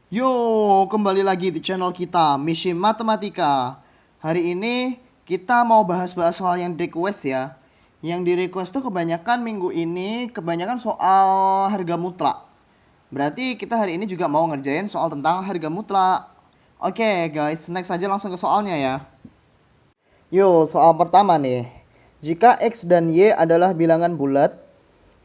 Yo, kembali lagi di channel kita, Misi Matematika. Hari ini kita mau bahas-bahas soal yang di request ya. Yang di request tuh kebanyakan minggu ini, kebanyakan soal harga mutlak. Berarti kita hari ini juga mau ngerjain soal tentang harga mutlak. Oke guys, next aja langsung ke soalnya ya. Yo, soal pertama nih. Jika X dan Y adalah bilangan bulat,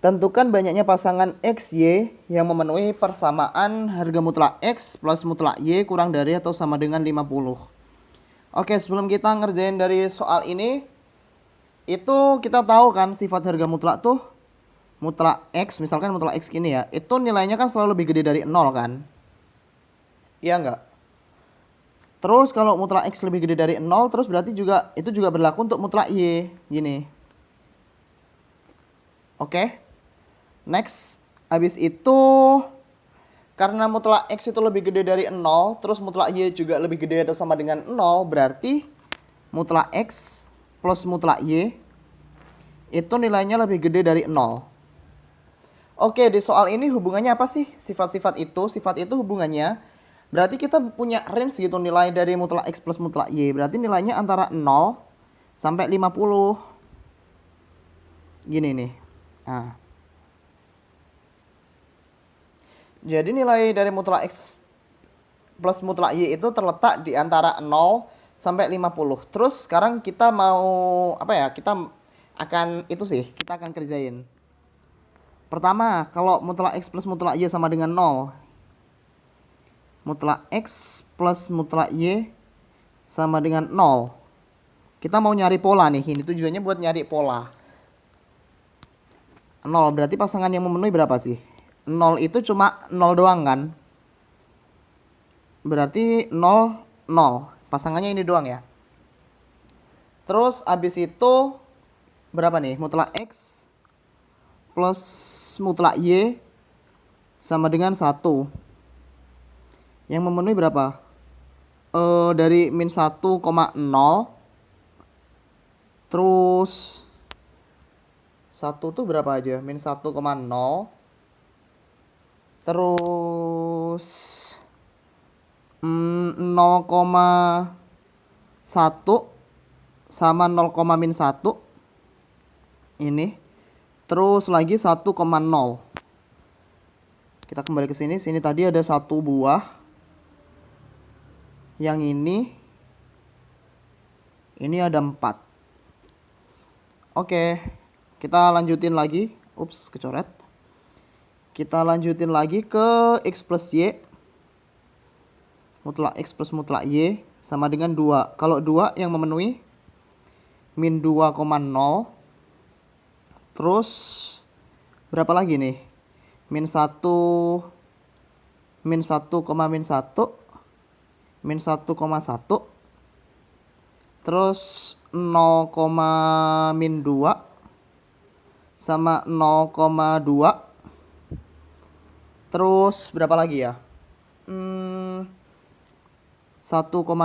tentukan banyaknya pasangan X, Y yang memenuhi persamaan harga mutlak X plus mutlak Y kurang dari atau sama dengan 50. Oke, sebelum kita ngerjain dari soal ini, itu kita tahu kan sifat harga mutlak tuh, mutlak X, misalkan mutlak X gini ya, itu nilainya kan selalu lebih gede dari 0 kan? Iya nggak? Terus kalau mutlak X lebih gede dari 0, terus berarti juga itu juga berlaku untuk mutlak Y, gini. Oke? Next, habis itu karena mutlak X itu lebih gede dari 0, terus mutlak Y juga lebih gede atau sama dengan 0, berarti mutlak X plus mutlak Y itu nilainya lebih gede dari 0. Oke, di soal ini hubungannya apa sih? Sifat-sifat itu hubungannya berarti kita punya range gitu nilai dari mutlak X plus mutlak Y. Berarti nilainya antara 0 sampai 50. Gini nih. Nah, jadi nilai dari mutlak X plus mutlak Y itu terletak di antara 0 sampai 50. Terus sekarang kita mau apa ya? Kita akan kerjain. Pertama, kalau mutlak X plus mutlak Y sama dengan 0. Mutlak X plus mutlak Y sama dengan 0. Kita mau nyari pola nih. Ini tujuannya buat nyari pola. 0 berarti pasangan yang memenuhi berapa sih? 0 itu cuma 0 doang kan? Berarti 0, 0. Pasangannya ini doang ya. Terus abis itu berapa nih? Mutlak X plus mutlak Y sama dengan 1. Yang memenuhi berapa? Dari min 1,0. Terus 1 tuh berapa aja? Min 1,0. Terus 0,1 sama 0, min 1 ini. Terus lagi 1,0. Kita kembali ke sini. Sini tadi ada 1 buah. Yang ini ada 4. Oke, kita lanjutin lagi. Ups, kecoret. Kita lanjutin lagi ke X plus Y. Mutlak X plus mutlak Y sama dengan 2. Kalau 2 yang memenuhi min 2,0. Terus berapa lagi nih? Min 1, min 1, min 1, min 1,1. Terus 0, min 2 sama 0,2. Terus berapa lagi ya? 1,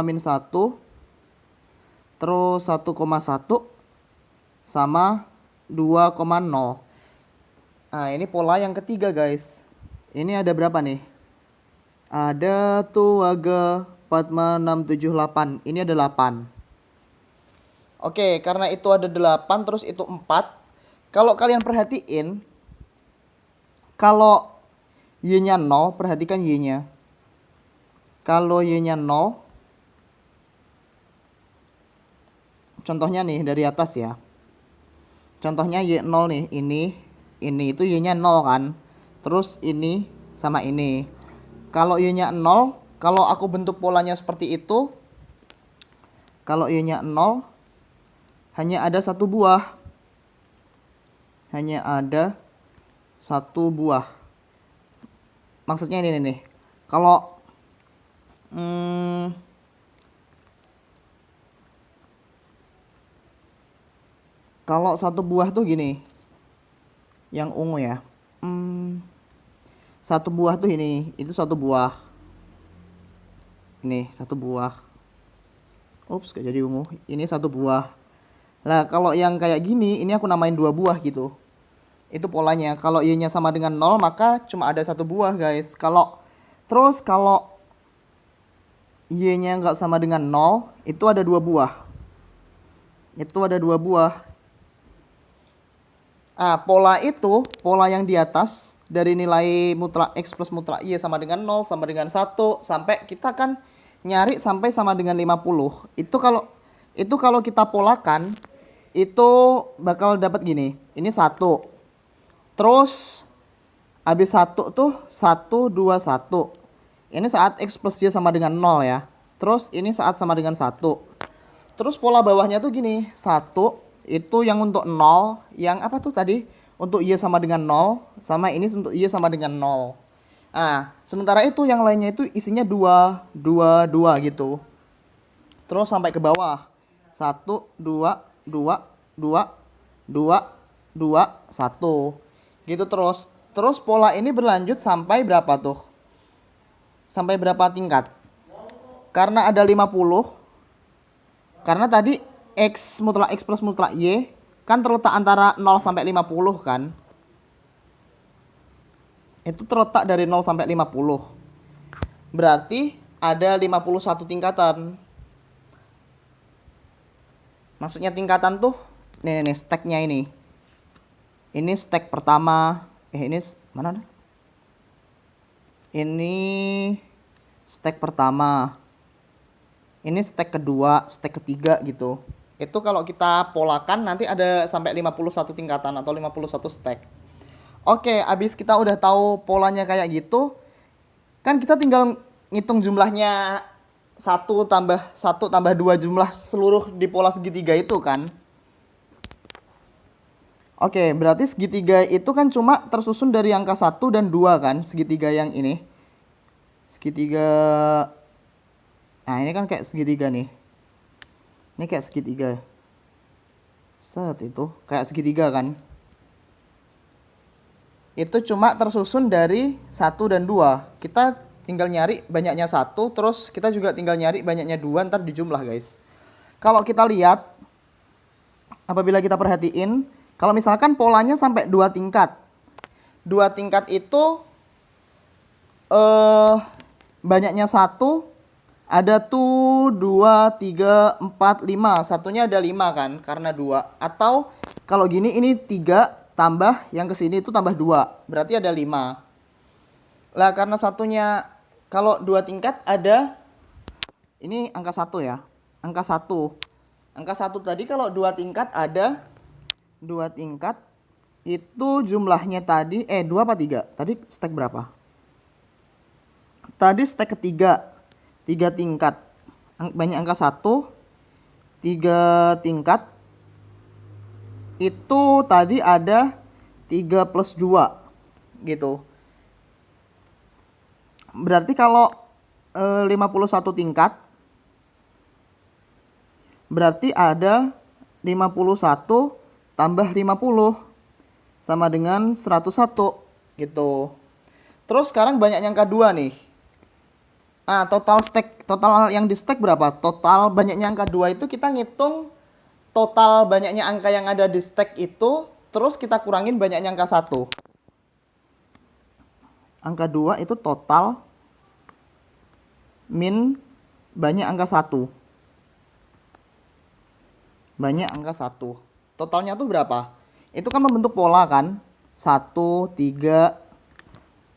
min 1. Terus 1,1 sama 2,0. Nah, ini pola yang ketiga, guys. Ini ada berapa nih? Ada tuh Waga 4, 6, 7, 8. Ini ada 8. Oke, karena itu ada 8, terus itu 4. Kalau kalian perhatiin, kalau Y-nya 0, perhatikan Y-nya. Kalau Y-nya 0, contohnya nih dari atas ya. Contohnya Y0 nih, ini itu Y-nya 0 kan. Terus ini sama ini. Kalau Y-nya 0, kalau aku bentuk polanya seperti itu, kalau Y-nya 0, hanya ada satu buah. Hanya ada satu buah. Maksudnya ini nih. Kalau kalau satu buah tuh gini. Yang ungu ya. Satu buah tuh ini. Itu satu buah. Ini satu buah. Ups, gak jadi ungu. Ini satu buah. Nah, kalau yang kayak gini, ini aku namain 2 buah gitu. Itu polanya. Kalau Y-nya sama dengan 0, maka cuma ada satu buah, guys. Kalau Terus kalau Y-nya nggak sama dengan 0, itu ada 2 buah. Itu ada 2 buah. Pola yang di atas dari nilai mutlak X plus mutlak Y sama dengan 0 sama dengan 1 sampai kita kan nyari sampai sama dengan 50. Itu kalau kita polakan itu bakal dapat gini. Ini 1. Terus habis 1 tuh 1 2 1. Ini saat X plus Y sama dengan 0 ya. Terus ini saat sama dengan 1. Terus pola bawahnya tuh gini. 1 itu yang untuk 0. Yang apa tuh tadi? Untuk Y sama dengan 0. Sama ini untuk Y sama dengan 0. Nah, sementara itu yang lainnya itu isinya 2, 2, 2 gitu. Terus sampai ke bawah. 1, 2, 2, 2, 2, 2, 1. Gitu terus. Terus pola ini berlanjut sampai berapa tuh? Sampai berapa tingkat? Karena ada 50. Karena tadi X mutlak X plus mutlak Y kan terletak antara 0 sampai 50 kan? Itu terletak dari 0 sampai 50. Berarti ada 51 tingkatan. Maksudnya tingkatan tuh nih stacknya ini. Ini stack pertama. Ini mana? Ini stack pertama. Ini stack kedua, stack ketiga gitu. Itu kalau kita polakan nanti ada sampai 51 tingkatan atau 51 stack. Oke, abis kita udah tahu polanya kayak gitu, kan kita tinggal ngitung jumlahnya 1 tambah 1 tambah 2 jumlah seluruh di pola segitiga itu kan. Oke, berarti segitiga itu kan cuma tersusun dari angka 1 dan 2 kan, segitiga yang ini. Segitiga. Nah, ini kan kayak segitiga nih. Ini kayak segitiga. Set itu, kayak segitiga kan. Itu cuma tersusun dari 1 dan 2. Kita tinggal nyari banyaknya 1, terus kita juga tinggal nyari banyaknya 2, ntar dijumlah guys. Kalau kita lihat, apabila kita perhatiin, kalau misalkan polanya sampai 2 tingkat. 2 tingkat itu banyaknya 1 ada tuh 2, 3, 4, 5. Satunya ada 5 kan karena 2. Atau kalau gini ini 3 tambah yang kesini itu tambah 2. Berarti ada 5. Lah karena satunya kalau 2 tingkat ada ini angka 1 ya. Angka 1. Angka 1 tadi kalau 2 tingkat ada 2 tingkat itu jumlahnya tadi 2 apa 3? Tadi stack berapa? Tadi stack ketiga 3 tingkat. Banyak angka 1 3 tingkat. Itu tadi ada 3 plus 2 gitu. Berarti kalau 51 tingkat berarti ada 51 tambah 50 sama dengan 101 gitu. Terus sekarang banyak angka 2 nih. Nah, total yang di stack berapa? Total banyaknya angka 2 itu kita ngitung total banyaknya angka yang ada di stack itu, terus kita kurangin banyaknya angka 1. Angka 2 itu total min banyak angka 1. Banyak angka 1. Totalnya tuh berapa? Itu kan membentuk pola kan? 1, 3,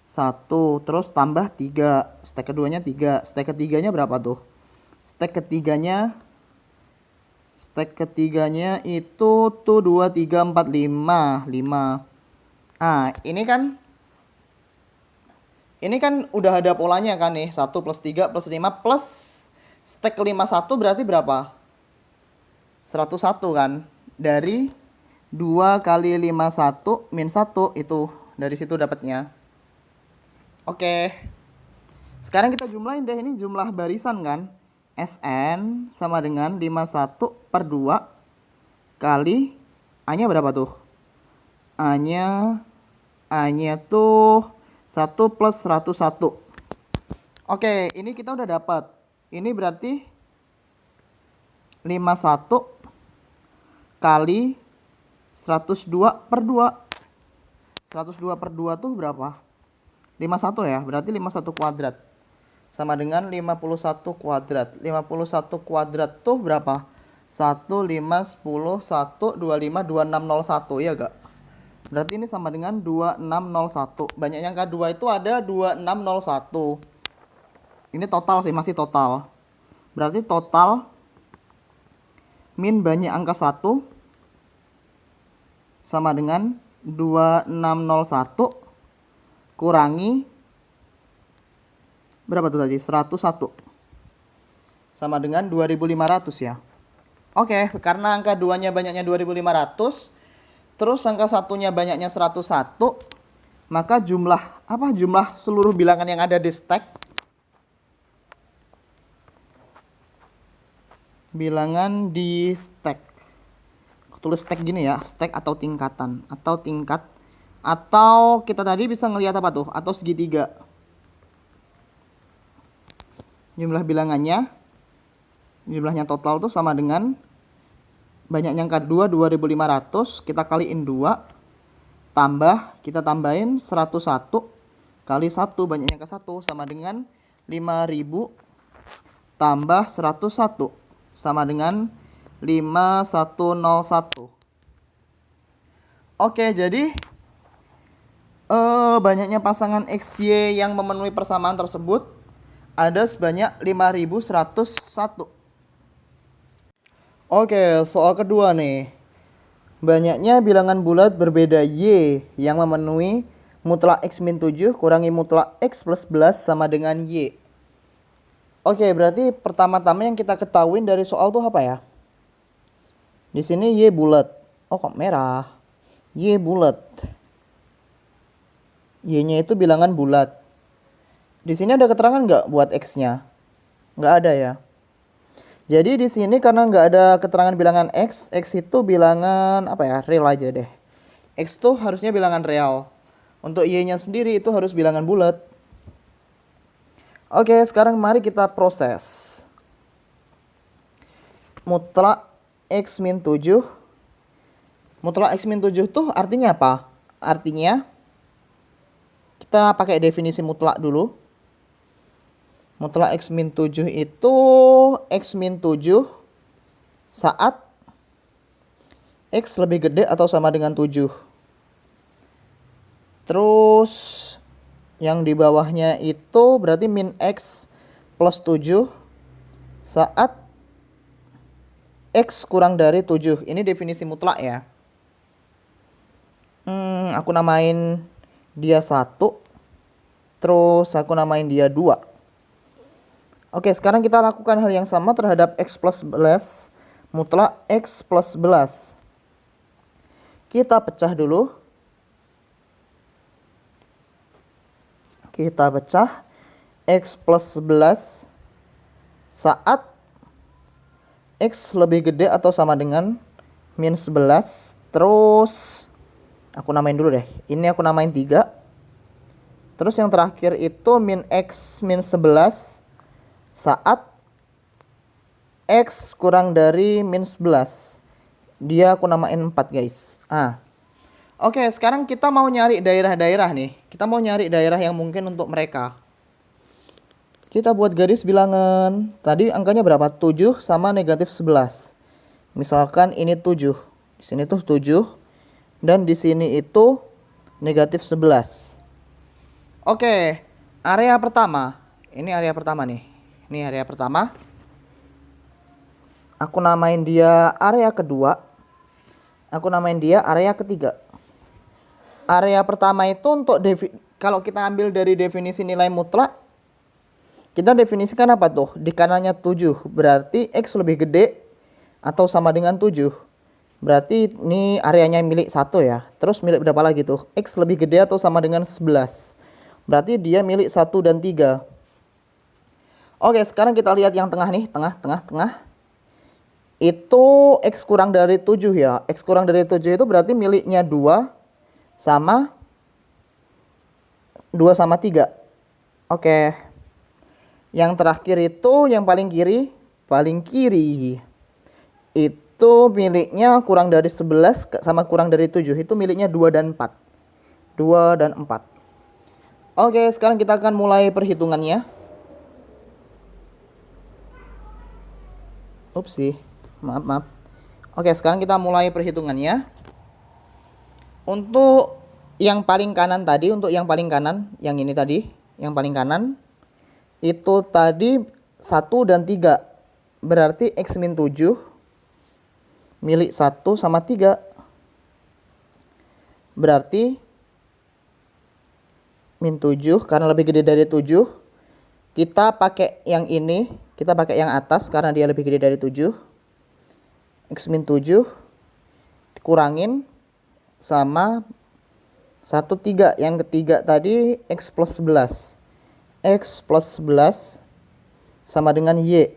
1, terus tambah 3. Stack keduanya 3. Stack ketiganya berapa tuh? Stack ketiganya itu tuh 2, 3, 4, 5. 5. Nah, ini kan udah ada polanya kan nih. 1 plus 3 plus 5 plus stack kelima 1 berarti berapa? 101 kan? Dari 2 kali 51 min 1 itu. Dari situ dapatnya. Oke. Sekarang kita jumlahin deh. Ini jumlah barisan kan? Sn sama dengan 51 per 2 kali A-nya berapa tuh? A-nya tuh 1 plus 101. Oke, ini kita udah dapat. Ini berarti 51 kali 102 per 2. 102 per 2 tuh berapa? 51 ya, berarti 51 kuadrat sama dengan 51 kuadrat. 51 kuadrat tuh berapa? 1, 5, 10, 1, 25, 2601, ya gak? Berarti ini sama dengan 2601. Banyaknya angka 2 itu ada 2601. Ini total sih, masih total. Berarti total min banyak angka 1 sama dengan 2601 kurangi berapa tuh tadi? 101 sama dengan 2500 ya. Oke, karena angka 2-nya banyaknya 2500, terus angka 1-nya banyaknya 101, maka jumlah seluruh bilangan yang ada di stack, bilangan di stack, tulis stack gini ya, stack atau tingkatan atau tingkat, atau kita tadi bisa ngelihat apa tuh, atau segitiga. Jumlah bilangannya, jumlahnya total tuh sama dengan banyaknya angka 2, 2500, kita kaliin 2, tambah, kita tambahin 101 kali 1, banyaknya angka 1 sama dengan 5000 tambah 101 sama dengan 5101. Oke, jadi banyaknya pasangan XY yang memenuhi persamaan tersebut ada sebanyak 5101. Oke, soal kedua nih. Banyaknya bilangan bulat berbeda Y yang memenuhi mutlak X min 7 kurangi mutlak X plus 11 sama dengan Y. Oke, berarti pertama-tama yang kita ketahui dari soal tuh apa ya? Di sini Y bulat. Oh, kok merah? Y bulat. Y-nya itu bilangan bulat. Di sini ada keterangan nggak buat X-nya? Nggak ada ya. Jadi di sini karena nggak ada keterangan bilangan X, X itu bilangan apa ya? Real aja deh. X tuh harusnya bilangan real. Untuk Y-nya sendiri itu harus bilangan bulat. Oke, sekarang mari kita proses. Mutlak X min 7. Mutlak X min 7 tuh artinya apa? Artinya kita pakai definisi mutlak dulu. Mutlak X min 7 itu X min 7 saat X lebih gede atau sama dengan 7. Terus yang di bawahnya itu berarti min X plus 7 saat X kurang dari 7. Ini definisi mutlak ya. Aku namain dia 1. Terus aku namain dia 2. Oke, sekarang kita lakukan hal yang sama terhadap X plus 11. Mutlak X plus 11. Kita pecah dulu. Kita pecah X plus 11 saat X lebih gede atau sama dengan min 11. Terus aku namain dulu deh. Ini aku namain 3. Terus yang terakhir itu min X min 11 saat X kurang dari min 11. Dia aku namain 4 guys. Oke, sekarang kita mau nyari daerah-daerah nih. Kita mau nyari daerah yang mungkin untuk mereka. Kita buat garis bilangan. Tadi angkanya berapa? 7 sama negatif 11. Misalkan ini 7. Di sini tuh 7. Dan di sini itu negatif 11. Oke, area pertama. Ini area pertama nih. Ini area pertama. Aku namain dia area kedua. Aku namain dia area ketiga. Area pertama itu untuk kalau kita ambil dari definisi nilai mutlak, kita definisikan apa tuh? Di kanannya 7. Berarti X lebih gede atau sama dengan 7. Berarti ini areanya milik 1 ya. Terus milik berapa lagi tuh? X lebih gede atau sama dengan 11. Berarti dia milik 1 dan 3. Oke, sekarang kita lihat yang tengah nih, tengah. Itu X kurang dari 7 ya. X kurang dari 7 itu berarti miliknya 2 sama 3. Oke. Yang terakhir itu yang paling kiri itu miliknya kurang dari 11 sama kurang dari 7. Itu miliknya 2 dan 4. 2 dan 4. Oke, sekarang kita akan mulai perhitungannya. Upsi, maaf. Oke, sekarang kita mulai perhitungannya. Untuk yang paling kanan tadi, yang ini tadi, yang paling kanan, itu tadi 1 dan 3. Berarti X min 7 milik 1 sama 3. Berarti min 7, karena lebih gede dari 7, kita pakai yang ini, kita pakai yang atas karena dia lebih gede dari 7. X min 7 dikurangin sama 1, 3. Yang ketiga tadi X plus 11. X plus 11 sama dengan Y.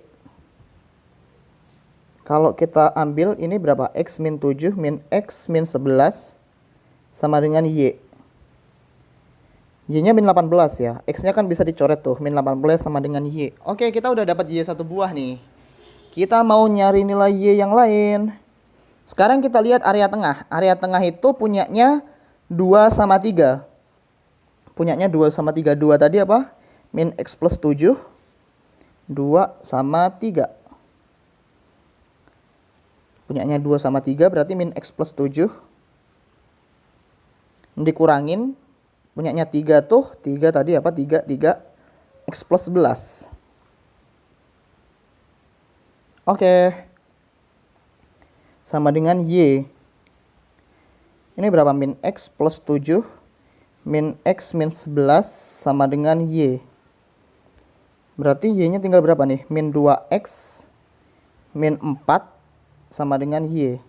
Kalau kita ambil ini berapa? X min 7 min X min 11 sama dengan Y. Y-nya min 18 ya. X-nya kan bisa dicoret tuh. Min 18 sama dengan Y. Oke, kita udah dapat Y 1 buah nih. Kita mau nyari nilai Y yang lain. Sekarang kita lihat area tengah. Area tengah itu punyanya 2 sama 3. Punyanya 2 sama 3. 2 tadi apa? Min X plus 7. 2 sama 3. Punyanya 2 sama 3 berarti min X plus 7. Dikurangin. Punyanya 3 tuh. 3 tadi apa? 3. X plus 11. Oke. Sama dengan Y. Ini berapa? Min X plus 7. Min X min 11 sama dengan Y. Berarti Y-nya tinggal berapa nih? Min 2X. Min 4 sama dengan Y.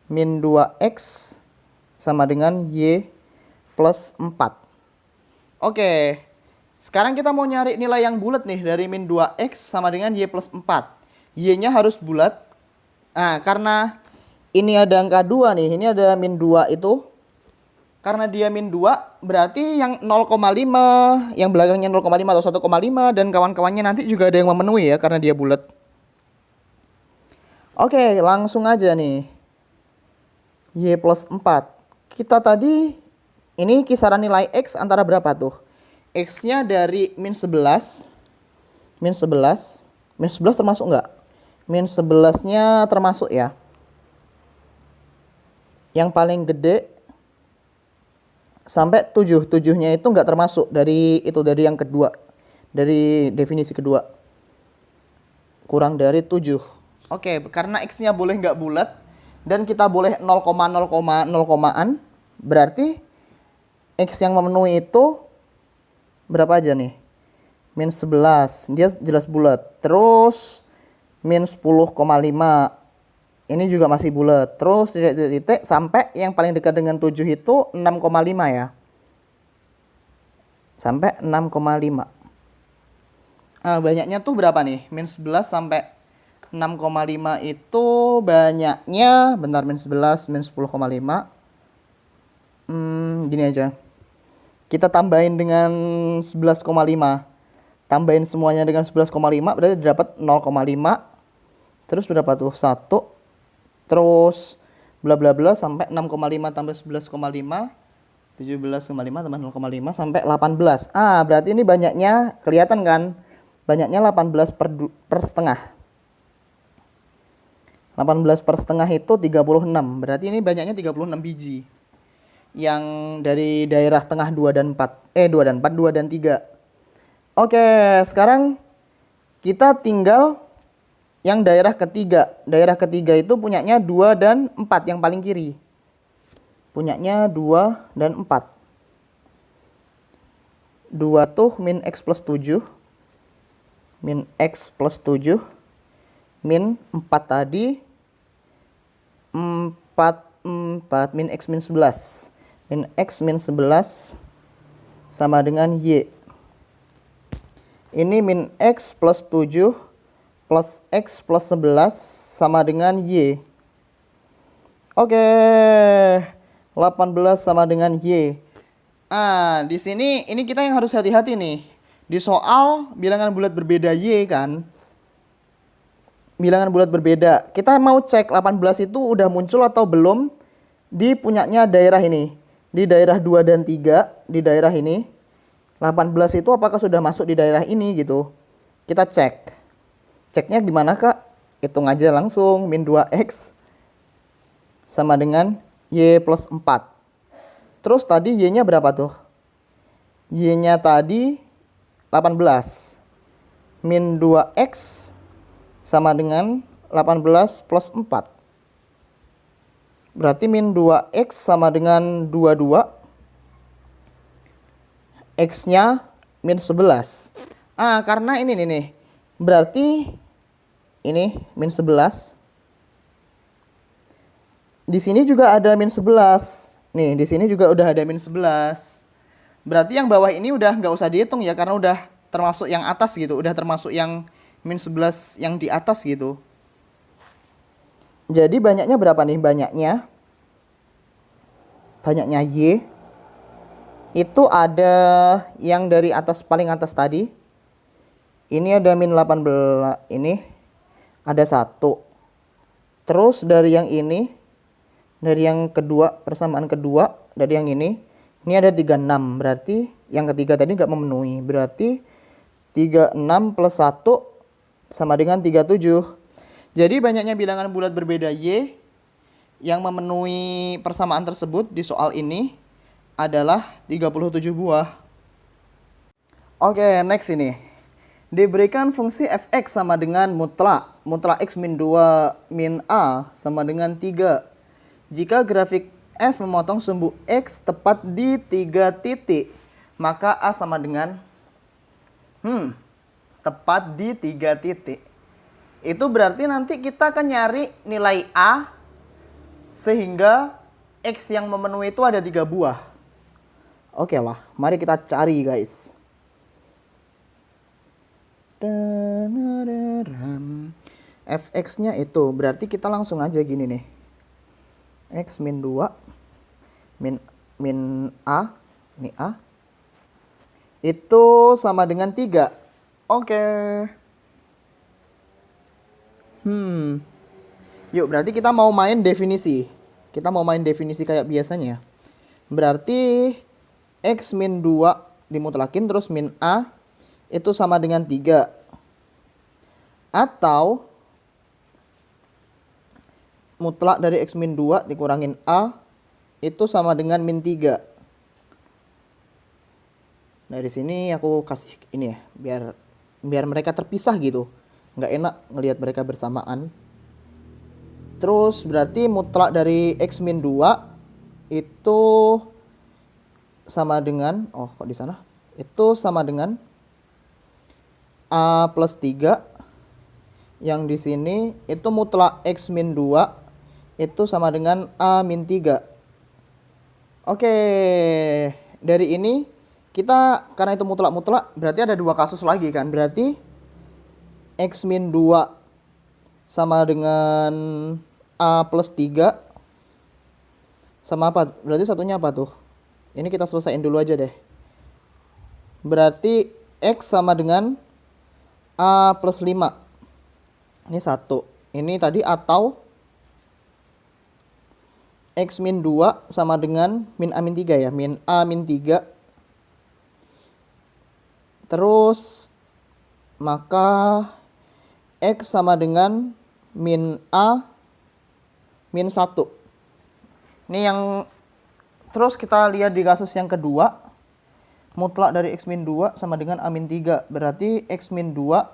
Min 2X sama dengan Y plus 4. Oke. Sekarang kita mau nyari nilai yang bulat nih dari min 2X sama dengan Y plus 4. Y-nya harus bulat. Nah, karena ini ada angka 2 nih. Ini ada min 2 itu. Karena dia min 2, berarti yang 0,5, yang belakangnya 0,5 atau 1,5 dan kawan-kawannya nanti juga ada yang memenuhi ya karena dia bulat. Oke, langsung aja nih. Y plus 4. Kita tadi ini kisaran nilai X antara berapa tuh? X-nya dari min 11. Min 11. Min 11 termasuk nggak? Min 11-nya termasuk ya. Yang paling gede sampai 7. 7-nya itu nggak termasuk dari yang kedua. Dari definisi kedua. Kurang dari 7. Oke, karena X-nya boleh nggak bulat dan kita boleh 0,0,0,an, berarti X yang memenuhi itu berapa aja nih? Min 11, dia jelas bulat. Terus min 10,5, ini juga masih bulat. Terus titik-titik sampai yang paling dekat dengan 7 itu 6,5 ya. Sampai 6,5. Banyaknya tuh berapa nih? Min 11 sampai 6,5 itu banyaknya, bentar, min 11, min 10,5. Gini aja. Kita tambahin dengan 11,5. Tambahin semuanya dengan 11,5 berarti dapat 0,5. Terus berapa tuh? 1. Terus bla bla bla sampai 6,5 tambah 11,5. 17,5 tambah 0,5 sampai 18. Berarti ini banyaknya kelihatan kan? Banyaknya 18 per setengah. 18 per setengah itu 36. Berarti ini banyaknya 36 biji. Yang dari daerah tengah 2 dan 4. 2 dan 4, 2 dan 3. Oke, sekarang kita tinggal yang daerah ketiga. Daerah ketiga itu punyanya 2 dan 4 yang paling kiri. Punyanya 2 dan 4. 2 tuh min X plus 7. Min X plus 7. Min 4 tadi. 4 min X min 11. Min X min 11 sama dengan Y. Ini min X plus 7 plus X plus 11 sama dengan Y. Oke. 18 sama dengan Y. Di sini ini kita yang harus hati-hati nih. Di soal bilangan bulat berbeda Y kan. Bilangan bulat berbeda. Kita mau cek 18 itu udah muncul atau belum di punyanya daerah ini. di daerah 2 dan 3, di daerah ini. 18 itu apakah sudah masuk di daerah ini gitu. Kita cek. Ceknya gimana Kak? Hitung aja langsung. Min 2X sama dengan Y plus 4. Terus tadi Y-nya berapa tuh? Y-nya tadi 18. Min 2X sama dengan 18 plus 4. Berarti min 2X sama dengan 22. X-nya min 11. Karena ini nih. Berarti ini min 11. Di sini juga ada min 11. Nih, di sini juga udah ada min 11. Berarti yang bawah ini udah nggak usah dihitung ya, karena udah termasuk yang atas gitu. Udah termasuk yang min 11 yang di atas gitu. Jadi banyaknya berapa nih? Banyaknya Y. Itu ada yang dari atas, paling atas tadi. Ini ada min 18. Ini ada 1. Terus dari yang ini, dari yang kedua, persamaan kedua, dari yang ini ada 36. Berarti yang ketiga tadi nggak memenuhi. Berarti 36 plus 1 sama dengan 37. Jadi banyaknya bilangan bulat berbeda Y yang memenuhi persamaan tersebut di soal ini adalah 37 buah. Oke, next ini. Diberikan fungsi fx sama dengan mutlak x min 2 min a sama dengan 3. Jika grafik f memotong sumbu x tepat di 3 titik, maka a sama dengan tepat di 3 titik. Itu berarti nanti kita akan nyari nilai a sehingga x yang memenuhi itu ada 3 buah. Oke lah, mari kita cari guys. Fx-nya itu berarti kita langsung aja gini nih. X min 2 min a, ini a, itu sama dengan 3. Oke. Yuk, berarti kita mau main definisi. Kita mau main definisi kayak biasanya. Berarti X min 2 dimutlakin terus min A itu sama dengan 3. Atau mutlak dari X min 2 dikurangin A itu sama dengan min 3. Dari sini aku kasih ini ya, biar mereka terpisah gitu. Nggak enak ngelihat mereka bersamaan. Terus berarti mutlak dari X min 2 itu sama dengan, kok di sana? Itu sama dengan A plus 3. Yang di sini itu mutlak X min 2 itu sama dengan A min 3. Oke, dari ini kita, karena itu mutlak-mutlak, berarti ada 2 kasus lagi kan. Berarti X min 2 sama dengan A plus 3 sama apa? Berarti satunya apa tuh? Ini kita selesaiin dulu aja deh. Berarti X sama dengan A plus 5. Ini 1. Ini tadi atau X min 2 sama dengan min A min 3 ya. Min A min 3. Terus maka X sama dengan min A min 1. Ini yang terus kita lihat di kasus yang kedua. Mutlak dari X min 2 sama dengan A min 3. Berarti X min 2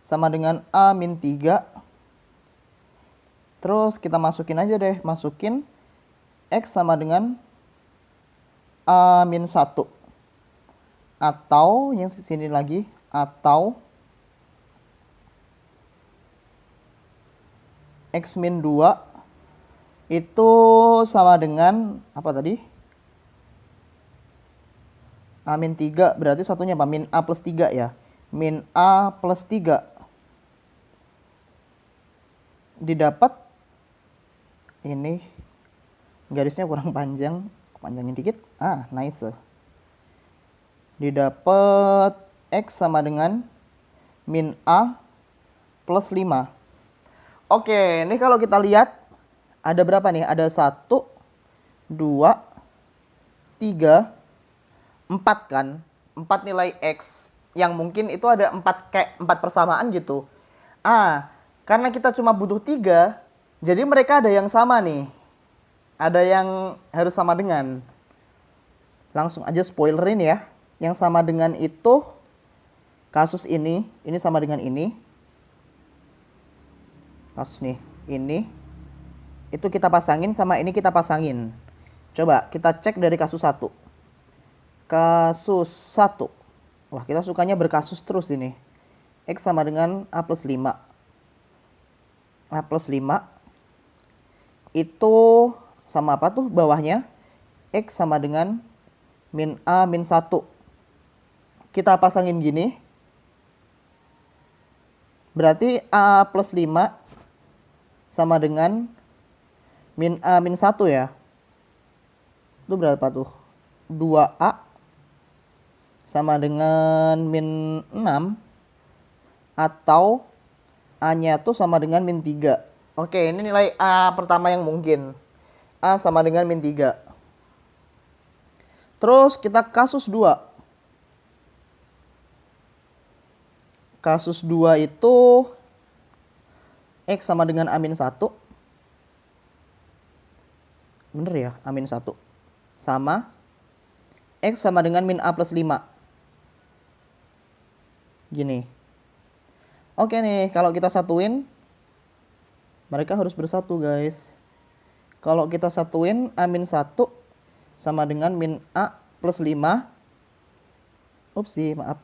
sama dengan A min 3. Terus kita masukin aja deh. Masukin X sama dengan A min 1. Atau yang sini lagi. Atau X min 2 itu sama dengan apa tadi? A min 3. Berarti satunya apa? Min A plus 3 ya. Min A plus 3. Didapat. Ini garisnya kurang panjang. Panjangin dikit. Nice. Didapat X sama dengan min A plus 5. Oke, ini kalau kita lihat ada berapa nih? Ada 1, 2, 3, 4 kan. 4 nilai X. Yang mungkin itu ada 4 kayak 4 persamaan gitu. Karena kita cuma butuh 3, jadi mereka ada yang sama nih. Ada yang harus sama dengan. Langsung aja spoilerin ya. Yang sama dengan itu kasus ini sama dengan ini. Kasus nih, ini. Itu kita pasangin sama ini kita pasangin. Coba kita cek dari kasus 1. Kasus 1. Wah, kita sukanya berkasus terus ini. X sama dengan A plus 5. A plus 5. Itu sama apa tuh bawahnya? X sama dengan min A min 1. Kita pasangin gini. Berarti A plus 5 sama dengan min A min 1 ya. Itu berapa tuh? 2A sama dengan min 6. Atau A-nya tuh sama dengan min 3. Oke, ini nilai A pertama yang mungkin. A sama dengan min 3. Terus kita kasus 2. Kasus 2 itu X sama dengan A min 1. Bener ya, A min 1. Sama X sama dengan min A plus 5. Gini. Oke nih, kalau kita satuin, mereka harus bersatu guys. Kalau kita satuin A min 1 sama dengan min A plus 5. Upsi, maaf.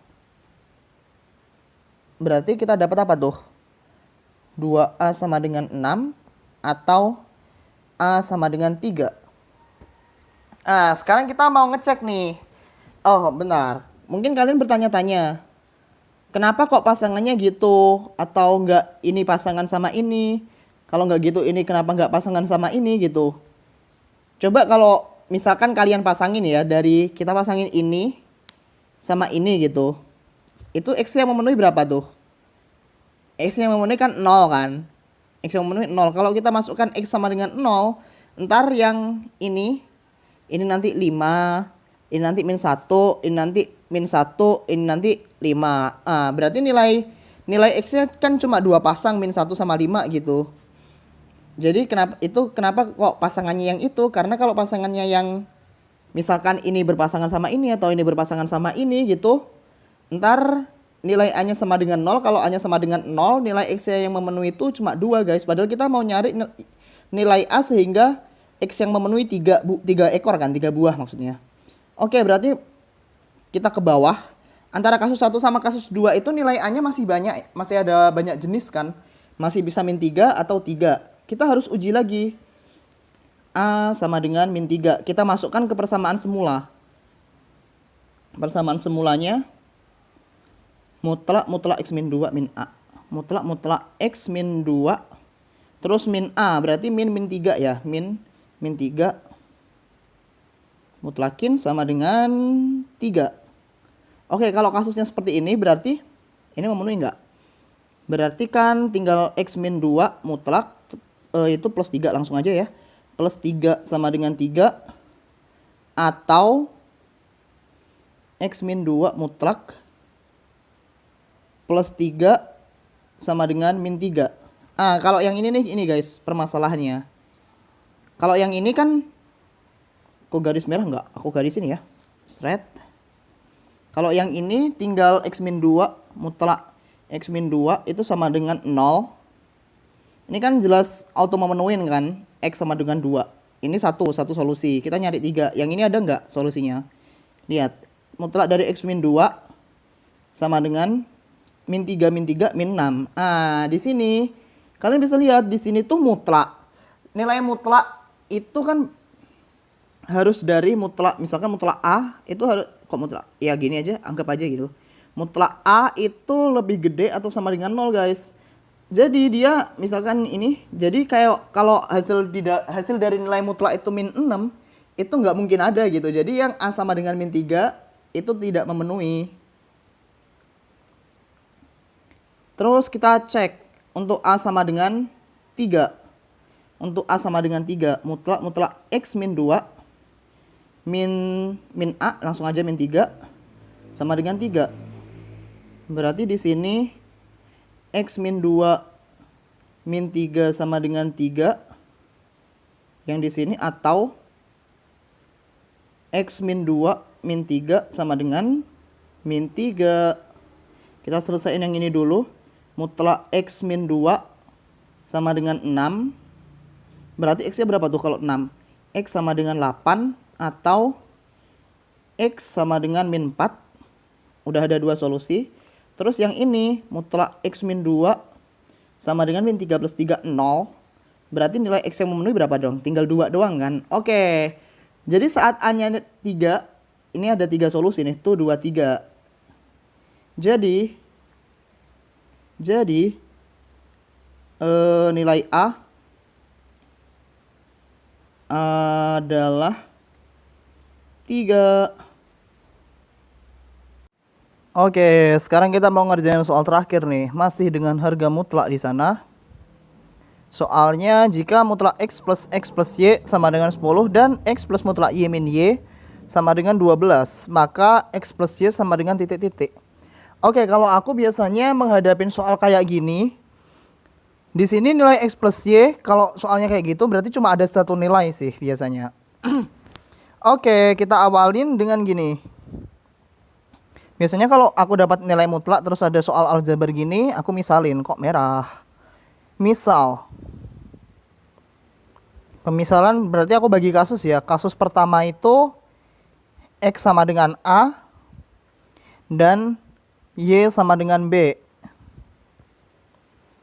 Berarti kita dapat apa tuh? 2A sama dengan 6 atau A sama dengan 3. Sekarang kita mau ngecek nih. Oh, benar. Mungkin kalian bertanya-tanya, kenapa kok pasangannya gitu? Atau enggak ini pasangan sama ini? Kalau enggak gitu ini kenapa enggak pasangan sama ini gitu? Coba kalau misalkan kalian pasangin ya, dari kita pasangin ini sama ini gitu. Itu X yang memenuhi berapa tuh? X yang memenuhi kan 0 kan? X yang memenuhi 0. Kalau kita masukkan X sama dengan 0, ntar yang ini nanti 5, ini nanti min 1, ini nanti min 1, ini nanti 5. Berarti nilai X-nya kan cuma 2 pasang, min 1 sama 5 gitu. Jadi kenapa kok pasangannya yang itu? Karena kalau pasangannya yang misalkan ini berpasangan sama ini atau ini berpasangan sama ini gitu, ntar nilai A-nya sama dengan 0. Kalau A-nya sama dengan 0, nilai X-nya yang memenuhi itu cuma 2 guys. Padahal kita mau nyari nilai A sehingga X yang memenuhi 3 ekor kan, 3 buah maksudnya. Oke, berarti kita ke bawah. Antara kasus 1 sama kasus 2 itu nilai A-nya masih banyak, masih ada banyak jenis kan. Masih bisa min 3 atau 3. Kita harus uji lagi. A sama dengan min 3. Kita masukkan ke persamaan semula. Persamaan semulanya mutlak X min 2 min A. Mutlak X min 2 terus min A. Berarti min 3 ya. Min 3 mutlakin sama dengan 3. Oke, kalau kasusnya seperti ini berarti ini memenuhi enggak? Berarti kan tinggal X min 2 mutlak itu plus 3 langsung aja ya. Plus 3 sama dengan 3 atau X min 2 mutlak plus 3 sama dengan min 3. Kalau yang ini nih, ini guys permasalahannya. Kalau yang ini kan, kok garis merah enggak? Aku garisin ya. Straight. Kalau yang ini tinggal X min 2 mutlak X min 2 itu sama dengan 0. Ini kan jelas auto memenuhin kan, X sama dengan 2. Ini satu solusi. Kita nyari 3. Yang ini ada enggak solusinya? Lihat, mutlak dari X min 2 sama dengan min 3 min 6. Di sini kalian bisa lihat di sini tuh mutlak. Nilai mutlak itu kan harus dari mutlak, misalkan mutlak A itu harus kok mutlak. Ya gini aja, anggap aja gitu. Mutlak A itu lebih gede atau sama dengan 0, guys. Jadi dia misalkan ini, jadi kayak kalau hasil dari nilai mutlak itu min 6, itu nggak mungkin ada gitu. Jadi yang A sama dengan min 3 itu tidak memenuhi. Terus kita cek untuk A sama dengan 3. Untuk A sama dengan 3, mutlak X min 2 min A, langsung aja min 3 sama dengan 3. Berarti di sini X min 2 min 3 sama dengan 3 yang di sini, atau X min 2 min 3 sama dengan min 3. Kita selesaiin yang ini dulu. Mutlak X min 2 sama dengan 6. Berarti X nya berapa tuh kalau 6? X sama dengan 8 atau X sama dengan min 4. Udah ada dua solusi. Terus yang ini mutlak X min 2 sama dengan min 3 plus 3, 0. Berarti nilai X yang memenuhi berapa dong? Tinggal 2 doang kan? Oke. Jadi saat A-nya 3, ini ada 3 solusi nih. Tuh 2, 3. Jadi nilai A adalah 3. Oke, sekarang kita mau ngerjain soal terakhir nih. Masih dengan harga mutlak di sana. Soalnya jika mutlak X plus Y sama dengan 10 dan X plus mutlak Y min Y sama dengan 12, maka X plus Y sama dengan titik-titik. Oke, kalau aku biasanya menghadapin soal kayak gini, di sini nilai X plus Y, kalau soalnya kayak gitu berarti cuma ada satu nilai sih biasanya. Oke, kita awalin dengan gini. Biasanya kalau aku dapat nilai mutlak terus ada soal aljabar gini, aku misalin. Kok merah? Misal, pemisalan berarti aku bagi kasus ya. Kasus pertama itu X sama dengan A dan Y sama dengan B.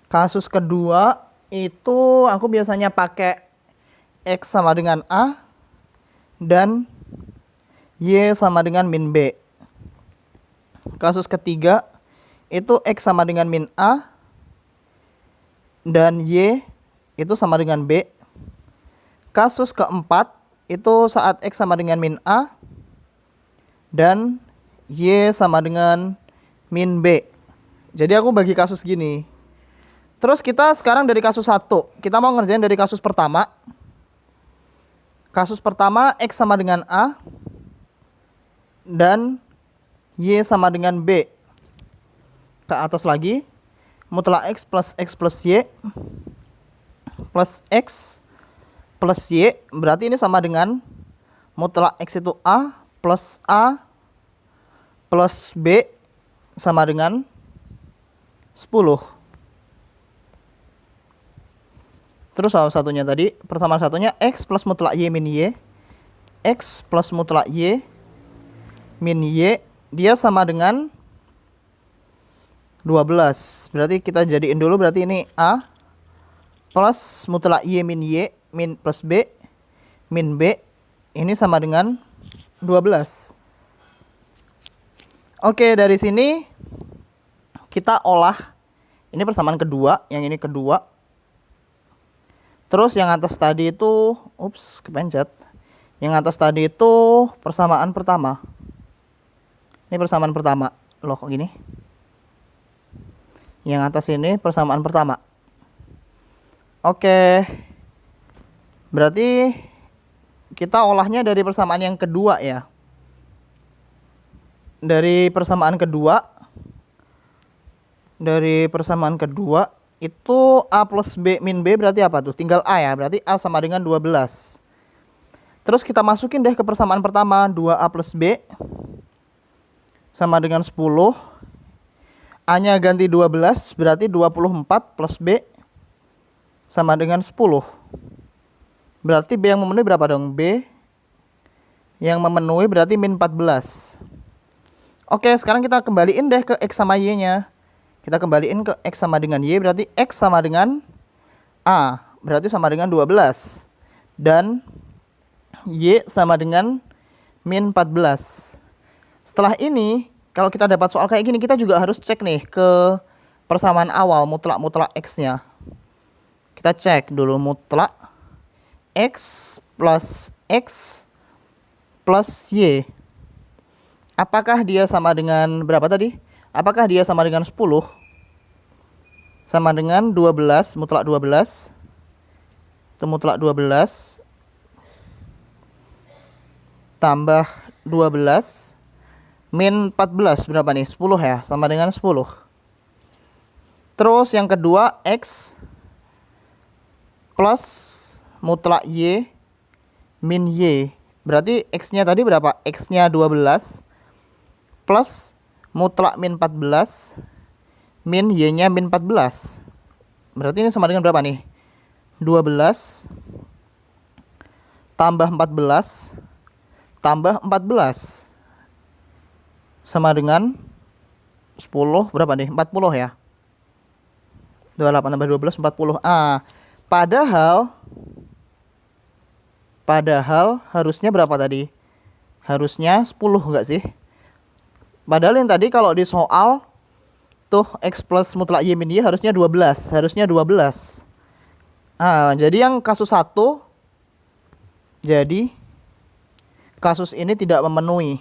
Kasus kedua itu aku biasanya pakai X sama dengan A dan Y sama dengan min B. Kasus ketiga itu X sama dengan min A dan Y itu sama dengan B. Kasus keempat itu saat X sama dengan min A dan Y sama dengan min B. Jadi aku bagi kasus gini. Terus kita sekarang dari kasus 1. Kita mau ngerjain dari kasus pertama. Kasus pertama X sama dengan A dan Y sama dengan B. Ke atas lagi. Mutlak X plus Y plus X plus Y. Berarti ini sama dengan mutlak X itu A plus B sama dengan 10. Terus salah satunya tadi, persamaan satunya X plus mutlak Y min Y. X plus mutlak Y min Y, dia sama dengan 12. Berarti kita jadiin dulu, berarti ini A plus mutlak Y min Y min plus B min B. Ini sama dengan 12. Oke, dari sini kita olah. Ini persamaan kedua, yang ini kedua. Terus yang atas tadi itu, kepencet. Yang atas tadi itu persamaan pertama. Ini persamaan pertama. Loh, kok gini? Yang atas ini persamaan pertama. Oke. Berarti kita olahnya dari persamaan yang kedua ya. Dari persamaan kedua. Dari persamaan kedua itu A plus B min B berarti apa tuh? Tinggal A ya. Berarti A sama dengan 12. Terus kita masukin deh ke persamaan pertama. 2A plus B sama dengan 10. A-nya ganti 12, berarti 24 plus B sama dengan 10. Berarti B yang memenuhi berapa dong? B yang memenuhi berarti min 14. Oke, sekarang kita kembaliin deh ke X sama Y-nya. Kita kembaliin ke X sama dengan Y, berarti X sama dengan A, berarti sama dengan 12. Dan Y sama dengan min 14. Setelah ini, kalau kita dapat soal kayak gini, kita juga harus cek nih ke persamaan awal mutlak X-nya. Kita cek dulu mutlak X plus Y. Apakah dia sama dengan berapa tadi? Apakah dia sama dengan 10? Sama dengan 12, mutlak 12. Itu mutlak 12. tambah 12 min 14 berapa nih? 10 ya, sama dengan 10. Terus yang kedua X plus mutlak Y min Y. Berarti X-nya tadi berapa? X-nya 12 plus mutlak min 14 min Y-nya min 14. Berarti ini sama dengan berapa nih? 12 tambah 14 tambah 14 sama dengan 10 berapa nih? 40 ya. 28 tambah 12 40. Padahal harusnya berapa tadi? Harusnya 10 enggak sih? Padahal yang tadi kalau di soal tuh X plus mutlak Y min Y harusnya 12. Harusnya 12. Jadi yang kasus 1, jadi kasus ini tidak memenuhi.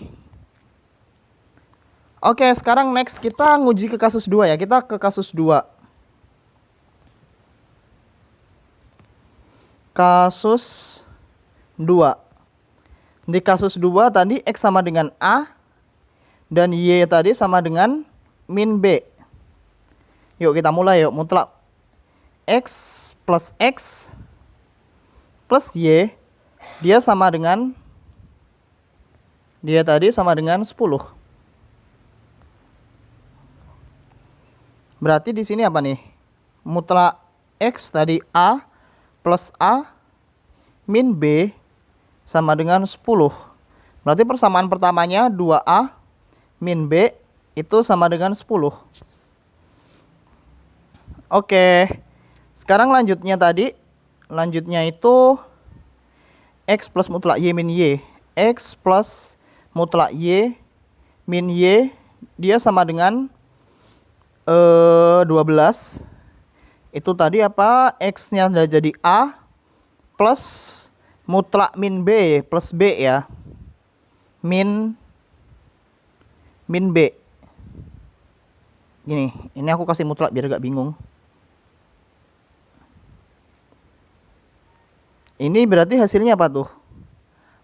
Oke, sekarang next kita nguji ke kasus 2 ya. Kita ke kasus 2. Kasus 2. Di kasus 2 tadi X sama dengan A dan Y tadi sama dengan min B. Yuk kita mulai yuk. Mutlak X plus Y dia tadi sama dengan 10. Berarti di sini apa nih? Mutlak X tadi A plus A min B sama dengan 10. Berarti persamaan pertamanya 2A min B itu sama dengan 10. Oke. Sekarang lanjutnya itu X plus mutlak Y min Y. X plus mutlak Y min Y dia sama dengan 12. Itu tadi apa? X-nya udah jadi A plus mutlak min B plus B ya. Min B. Gini, ini aku kasih mutlak biar gak bingung. Ini berarti hasilnya apa tuh?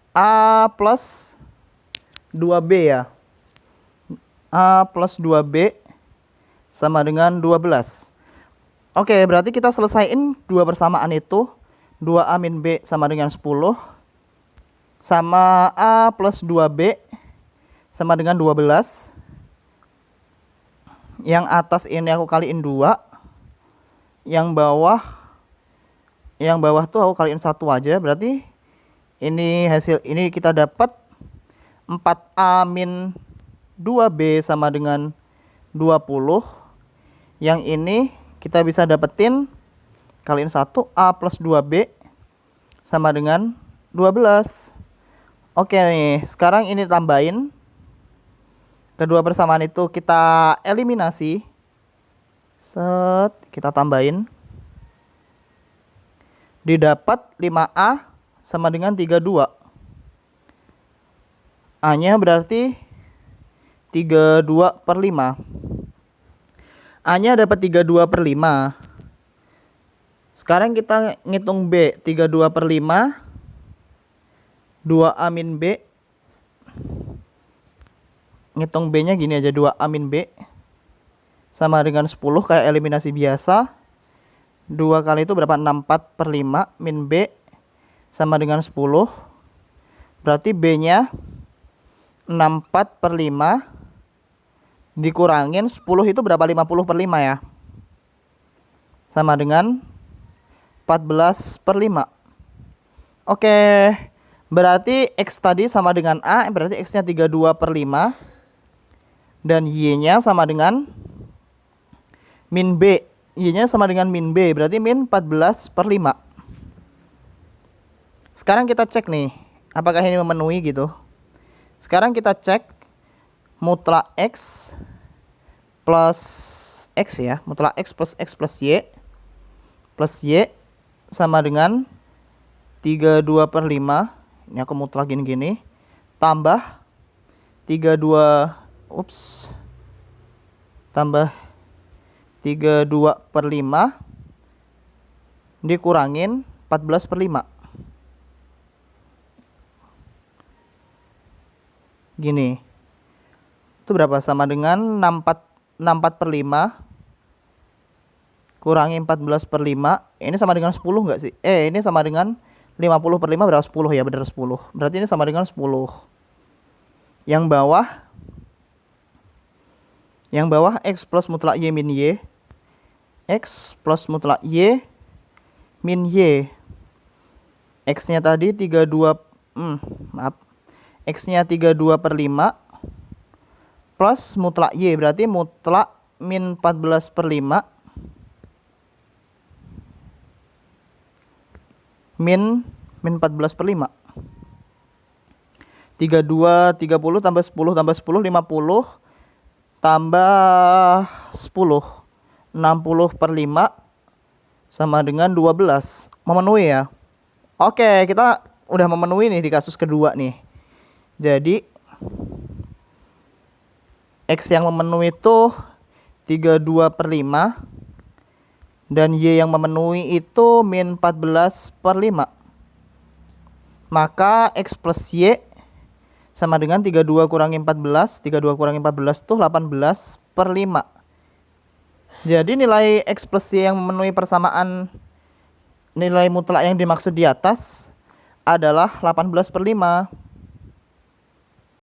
A plus 2B ya. A plus 2B sama dengan 12. Oke, berarti kita selesaiin dua persamaan itu. 2A min B sama dengan 10. Sama A plus 2B sama dengan 12. Yang atas ini aku kaliin 2. Yang bawah tuh aku kaliin 1 aja. Berarti ini hasil ini kita dapat 4A min 2B sama dengan 20. Yang ini kita bisa dapetin kaliin 1 A plus 2B sama dengan 12. Oke nih, sekarang ini tambahin. Kedua persamaan itu kita eliminasi. Kita tambahin. Didapat 5A sama dengan 32. A-nya berarti 32/5. A-nya dapat 32/5. Sekarang kita ngitung B. 32/5. 2A min B. Ngitung B-nya gini aja. 2A min B. Sama dengan 10 kayak eliminasi biasa. 2 kali itu berapa? 64/5 min B sama dengan 10. Berarti B-nya 64/5 dikurangin 10 itu berapa? 50/5 ya. Sama dengan 14/5. Oke. Berarti X tadi sama dengan A. Berarti X-nya 32/5. Dan Y-nya sama dengan min B. Y-nya sama dengan min B, berarti min 14/5. Sekarang kita cek nih, apakah ini memenuhi gitu. Sekarang kita cek mutlak X plus X ya, mutlak X plus Y sama dengan 32/5. Ini aku mutlakin gini. Tambah 32/5 dikurangin 14/5. Gini. Itu berapa? Sama dengan 64 per 5 kurangi 14 per 5. Ini sama dengan 10 nggak sih? Ini sama dengan 50 per 5 berapa? 10 ya, bener 10. Berarti ini sama dengan 10. Yang bawah X plus mutlak Y min Y. X plus mutlak Y min Y. X-nya tadi 32, maaf. X-nya 32 per 5 plus mutlak Y, berarti mutlak min 14 per 5 min 14 per 5. 32, 30 tambah 10 tambah 10, 50 tambah 10, 60 per 5 sama dengan 12. Memenuhi ya. Oke, kita udah memenuhi nih di kasus kedua nih. Jadi X yang memenuhi itu 32 per 5 dan Y yang memenuhi itu min 14 per 5. Maka X plus Y sama dengan 32 kurangi 14. 32 kurangi 14 itu 18 per 5. Jadi nilai X plus Y yang memenuhi persamaan nilai mutlak yang dimaksud di atas adalah 18 per 5.